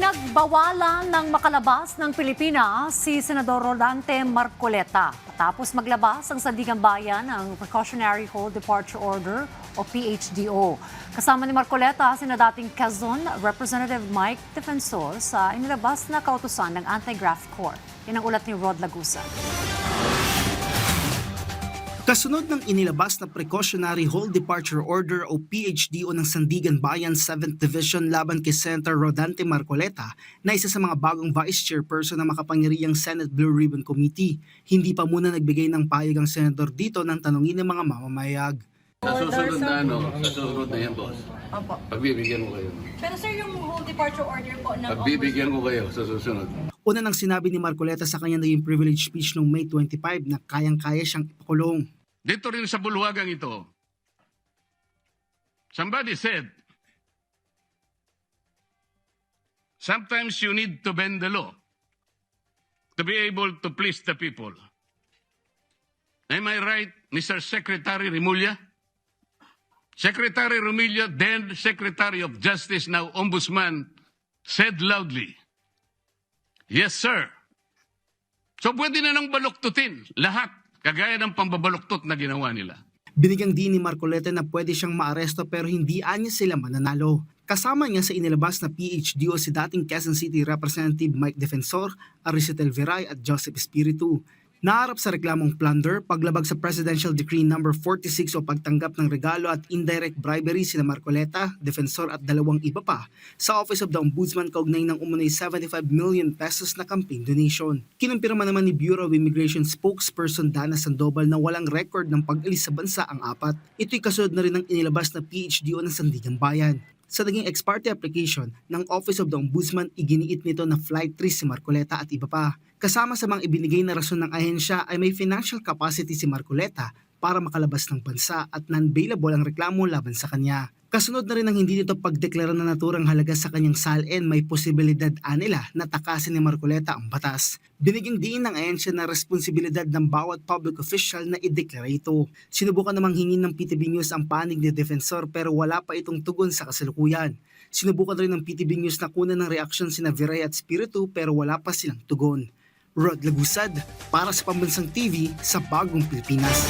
Pinagbawalan ng makalabas ng Pilipinas si Senador Rodante Marcoleta matapos maglabas ang Sandigan Bayan ng Precautionary Hold Departure Order o PHDO. Kasama ni Marcoleta sina dating Quezon Representative Mike Defensor sa inilabas na kautusan ng Anti-Graft Corps. Yan ang ulat ni Rod Lagusa. Kasunod ng inilabas na Precautionary Hold Departure Order o PHDO ng Sandigan Bayan 7th Division laban kay Senator Rodante Marcoleta na isa sa mga bagong Vice Chairperson ng makapangyarihang Senate Blue Ribbon Committee, hindi pa muna nagbigay ng payag ang senador dito ng tanungin ng mga mamamayag. Sa susunod na yan, boss. Opo. Pagbibigyan ko kayo. Pero sir, yung whole departure order po ng Pagbibigyan ko kayo sa susunod. Una nang sinabi ni Marcoleta sa kanya naging privilege speech noong May 25 na kayang-kaya siyang ipakulong. Dito rin sa bulwagang ito, somebody said, sometimes you need to bend the law to be able to please the people. Am I right, Mr. Secretary Remulla? Secretary Remulla, then Secretary of Justice, now Ombudsman, said loudly, yes, sir. So pwede na nang baluktutin lahat, kagaya ng pambabaluktot na ginawa nila. Binigyang din ni Marcoleta na pwede siyang maaresto pero hindi anya sila mananalo. Kasama niya sa inilabas na PHDO si dating Quezon City Representative Mike Defensor, Aricitel Viray at Joseph Espiritu. Naharap sa reklamong plunder, paglabag sa Presidential Decree No. 46 o pagtanggap ng regalo at indirect bribery sina Marcoleta, Defensor at dalawang iba pa sa Office of the Ombudsman kaugnay ng umunoy 75 million pesos na campaign donation. Kinumpirma naman ni Bureau of Immigration spokesperson Dana Sandoval na walang record ng pag-alis sa bansa ang apat. Ito'y kasunod na rin ng inilabas na PHDO ng Sandigan Bayan. Sa naging ex parte application ng Office of the Ombudsman, iginiit nito na flight risk si Marcoleta at iba pa. Kasama sa mga ibinigay na rason ng ahensya ay may financial capacity si Marcoleta para makalabas ng bansa at non-bailable ang reklamo laban sa kanya. Kasunod na rin ang hindi nito pagdeklara na naturang halaga sa kanyang salin, may posibilidad anila na takasin ni Marcoleta ang batas. Binigyang diin ng ahensya na responsibilidad ng bawat public official na ideklara ito. Sinubukan namang hingin ng PTV News ang panig ni Defensor pero wala pa itong tugon sa kasalukuyan. Sinubukan rin ng PTV News na kunan ng reaksyon sina Viray at Espiritu pero wala pa silang tugon. Rod Lagusad para sa Pambansang TV sa Bagong Pilipinas.